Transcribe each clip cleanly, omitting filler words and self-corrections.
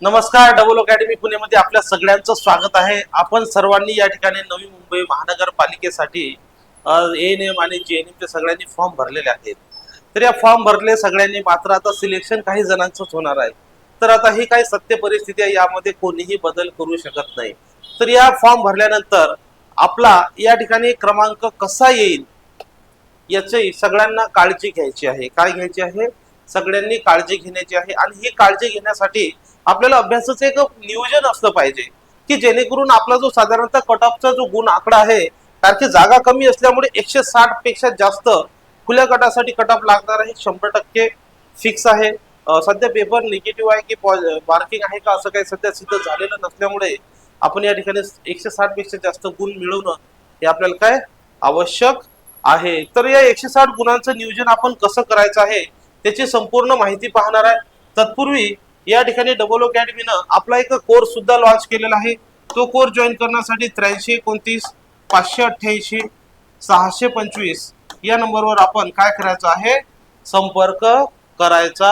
नमस्कार. Double academy पुणेमध्ये आपल्या सगळ्यांचं स्वागत आहे. आपण सर्वांनी या ठिकाणी नवी मुंबई महानगरपालिकेसाठी एएनएम आणि जेएनएमचे सगळ्यांनी फॉर्म भरलेले आहेत. तर या फॉर्म भरले सगळ्यांनी, मात्र आता सिलेक्शन काही जणांचंच होणार आहे. तर आता ही काही सत्य परिस्थिती आहे, यामध्ये कोणीही बदल करू शकत नाही. तर या फॉर्म भरल्यानंतर आपला या ठिकाणी क्रमांक कसा येईल याची सगळ्यांना काळजी घ्यायची आहे. काय घ्यायची आहे? सगळ्यांनी काळजी घेण्याची आहे. आणि ही काळजी घेण्यासाठी आपल्याला अभ्यासाचं एक नियोजन असलं पाहिजे, की जेणेकरून आपला जो साधारणतः कट ऑफचा जो गुण आकडा आहे, कारण की जागा कमी असल्यामुळे 160 पेक्षा जास्त खुल्या गटासाठी कट ऑफ लागणार आहे. 100% फिक्स आहे. सध्या पेपर निगेटिव्ह आहे की मार्किंग आहे का असं काही सध्या सिद्ध झालेलं नसल्यामुळे आपण या ठिकाणी 160 पेक्षा जास्त गुण मिळवणं हे आपल्याला काय आवश्यक आहे. तर या 160 गुणांचं नियोजन आपण कसं करायचं आहे त्याची संपूर्ण माहिती पाहणार आहे. तत्पूर्वी या ठिकाणी डबल अकॅडमीनं आपला एक कोर्स सुद्धा लॉन्च केलेला आहे. तो कोर्स जॉईन करण्यासाठी 8329 588 625 या नंबरवर आपण काय करायचं आहे? संपर्क करायचा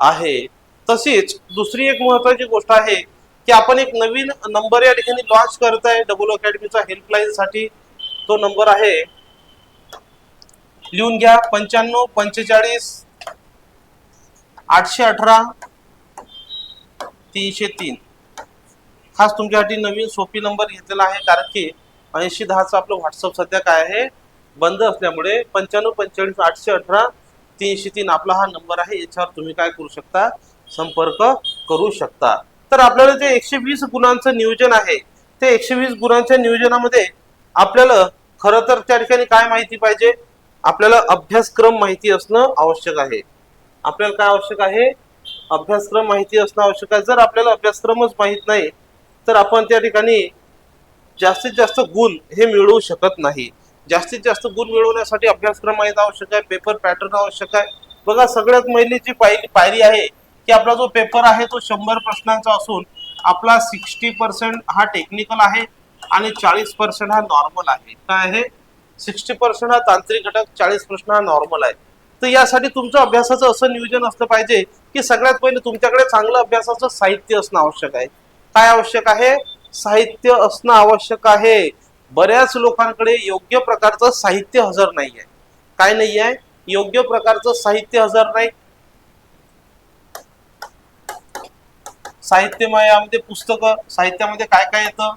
आहे. तशीच दुसरी एक महत्वाची गोष्ट आहे की आपण एक नवीन नंबर या ठिकाणी लॉन्च करत आहे डबल अकॅडमीचा हेल्पलाईन साठी. तो नंबर आहे, लिहून घ्या, 95 45 818 303. खास तुमच्यासाठी नवीन सोपी नंबर घेतलेला आहे, कारण की 8010चं आपलं व्हॉट्सअप सध्या काय आहे, बंद असल्यामुळे 95 45 818 303 आपला हा नंबर आहे. याच्यावर तुम्ही काय करू शकता? संपर्क करू शकता. तर आपल्याला जे 120 गुणांचं नियोजन आहे, ते 120 गुणांच्या नियोजनामध्ये आपल्याला खरं तर त्या ठिकाणी काय माहिती पाहिजे? आपल्याला अभ्यासक्रम माहिती असणं आवश्यक आहे. आपल्याला काय आवश्यक आहे? अभ्यासक्रम माहिती असणं आवश्यक आहे. जर आपल्याला अभ्यासक्रमच माहित नाही तर आपण त्या ठिकाणी जास्तीत जास्त गुण हे मिळवू शकत नाही. जास्तीत जास्त गुण मिळवण्यासाठी अभ्यासक्रम माहित आवश्यक आहे, पेपर पॅटर्न आवश्यक आहे. बघा, सगळ्यात पहिलीची पायरी आहे की आपला जो पेपर आहे तो 100 प्रश्नांचा असून आपला 60% हा टेक्निकल आहे आणि 40% हा नॉर्मल आहे. काय आहे? 60% हा तांत्रिक घटक, 40 प्रश्न हा नॉर्मल आहे. तर यासाठी तुमचं अभ्यासाचं असं नियोजन असलं पाहिजे की सगळ्यात पहिले तुमच्याकडे चांगलं अभ्यासाचं साहित्य असणं आवश्यक आहे. काय आवश्यक आहे? साहित्य असणं आवश्यक आहे. बऱ्याच लोकांकडे योग्य प्रकारचं साहित्य हजर नाही आहे. काय नाही आहे? योग्य प्रकारचं साहित्य हजर नाही. साहित्यामध्ये पुस्तकं, साहित्यामध्ये काय काय येतं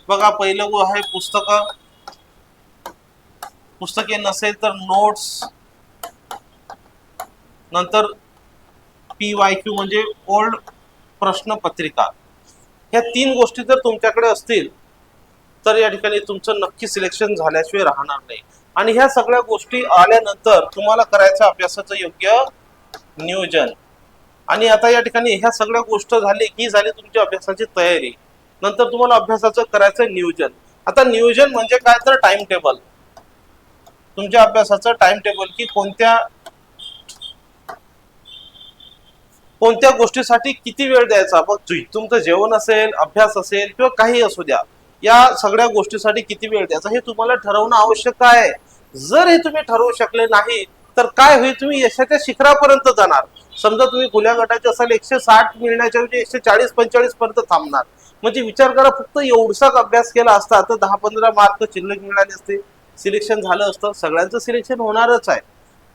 बघा. पहिलं आहे पुस्तकं. पुस्तके नसेल तर नोट्स, नंतर PYQ म्हणजे ओल्ड प्रश्न पत्रिका. ह्या 3 गोष्टी जर तुमच्याकडे असतील तर या ठिकाणी तुमचं नक्की सिलेक्शन झाल्याशिवाय राहणार नाही. आणि ह्या सगळ्या गोष्टी आल्यानंतर तुम्हाला करायचं अभ्यासाचं योग्य नियोजन. आणि आता या ठिकाणी ह्या सगळ्या गोष्ट झाली की झाली तुमची अभ्यासाची तयारी. नंतर तुम्हाला अभ्यासाचं करायचं नियोजन. आता नियोजन म्हणजे काय? तर टाइम टेबल. तुमच्या अभ्यासाचं टाइम टेबल, की कोणत्या गोष्टीसाठी किती वेळ द्यायचा. मग तुमचं जेवण असेल, अभ्यास असेल किंवा काही असू द्या, या सगळ्या गोष्टीसाठी किती वेळ द्यायचा हे तुम्हाला ठरवणं आवश्यक आहे. जर हे तुम्ही ठरवू शकले नाही तर काय होईल? तुम्ही यशाच्या शिखरापर्यंत जाणार. समजा तुम्ही खुल्या गटाचे असाल, 160 मिळण्याच्या ऐवजी 140 45 पर्यंत थांबणार. म्हणजे विचार करा, फक्त एवढाच अभ्यास केला असता तर 10-15 मार्क शिल्लक मिळाले असते, सिलेक्शन झालं असतं. सगळ्यांचं सिलेक्शन होणारच आहे,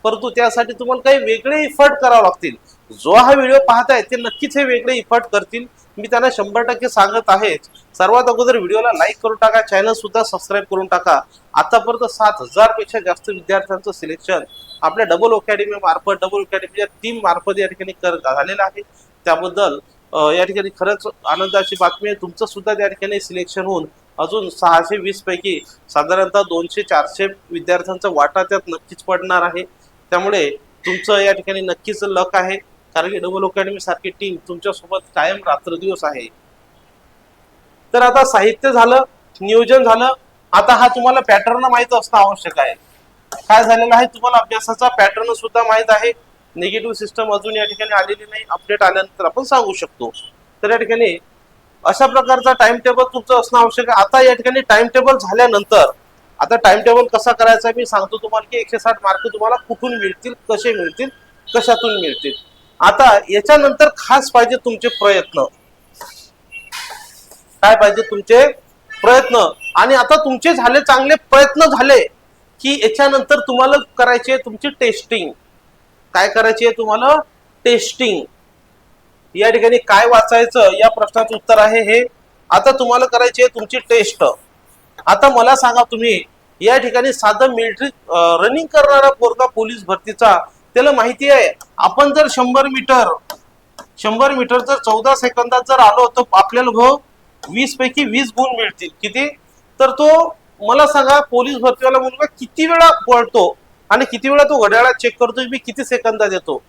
परंतु त्यासाठी तुम्हाला काही वेगळे इफर्ट करावे लागतील. जो हा व्हिडिओ पाहताय ते नक्कीच हे वेगळे इफर्ट करतील. मी त्यांना 100% सांगत आहे. सर्वात अगोदर व्हिडिओला लाईक करून टाका, चॅनल सुद्धा सबस्क्राईब करून टाका. आतापर्यंत 7000 पेक्षा जास्त विद्यार्थ्यांचं सिलेक्शन आपल्या डबल अकॅडमी मार्फत, डबल अकॅडमीच्या टीम मार्फत या ठिकाणी झालेलं आहे. त्याबद्दल या ठिकाणी खरंच आनंदाची बातमी आहे. तुमचं सुद्धा त्या ठिकाणी सिलेक्शन होऊन अजून 620 पैकी साधारणतः 200-400 विद्यार्थ्यांचा वाटा त्यात नक्कीच पडणार आहे. त्यामुळे तुमचं या ठिकाणी नक्कीच लक आहे, कारण की डबल अकॅडमी सारखी टीम तुमच्या सोबत कायम रात्रदिवस आहे. तर आता साहित्य झालं, नियोजन झालं. आता हा तुम्हाला पॅटर्न माहित असणं आवश्यक आहे. काय झालेलं आहे? तुम्हाला अभ्यासाचा पॅटर्न सुद्धा माहित आहे. निगेटिव्ह सिस्टम अजून या ठिकाणी आलेली नाही. अपडेट आल्यानंतर आपण सांगू शकतो. तर या ठिकाणी अशा प्रकारचा टाइम टेबल तुमचं असणं आवश्यक आहे. आता या ठिकाणी टाइम टेबल झाल्यानंतर आता टाइम टेबल कसा करायचा मी सांगतो तुम्हाला, की 160 मार्क तुम्हाला कुठून मिळतील, कसे मिळतील, कशातून मिळतील. आता याच्यानंतर खास पाहिजे तुमचे प्रयत्न. काय पाहिजे तुमचे प्रयत्न. आणि आता तुमचे झाले चांगले प्रयत्न झाले की याच्यानंतर तुम्हाला करायची आहे तुमची टेस्टिंग. काय करायची आहे तुम्हाला? टेस्टिंग. या ठिकाणी काय वाचायचं या प्रश्नाचं उत्तर आहे हे. आता तुम्हाला करायची आहे तुमची टेस्ट. आता मला सांगा तुम्ही या ठिकाणी साधं मिलिटरी रनिंग करणारा पोरगा पोलीस भरतीचा त्याला माहिती आहे आपण जर 100 मीटर जर 14 सेकंदात जर आलो तर आपल्याला 20 पैकी 20 गुण मिळतील. किती? तर तो मला सांगा पोलीस भरतीवाला मुलगा किती वेळा पळतो आणि किती वेळा तो घड्याळात चेक करतो मी किती सेकंदात येतो.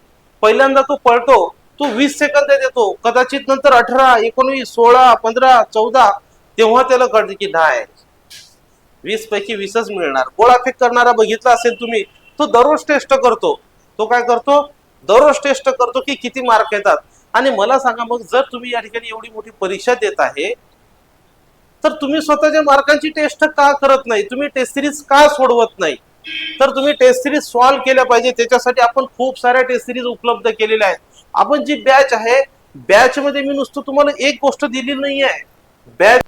पहिल्यांदा तो पळतो तो 20 सेकंदात येतो, कदाचित नंतर 18, 19, 16, 15, 14 तेव्हा त्याला कळते की नाही 20 पैकी 20च मिळणार. गोळाफेक करणारा बघितला असेल तुम्ही, तो दररोज टेस्ट करतो. तो काय करतो? दररोज टेस्ट करतो की किती मार्क येतात. आणि मला सांगा मग जर तुम्ही या ठिकाणी एवढी मोठी परीक्षा देत आहे तर तुम्ही स्वतःच्या मार्कांची टेस्ट का करत नाही? तुम्ही टेस्ट सिरीज का सोडवत नाही? तर तुम्ही टेस्ट सिरीज सॉल्व्ह केल्या पाहिजे. त्याच्यासाठी आपण खूप साऱ्या टेस्ट सिरीज उपलब्ध केलेल्या आहेत. आपण जी बॅच आहे बॅच मध्ये मी नुसतं तुम्हाला एक गोष्ट दिली नाही आहे. बॅच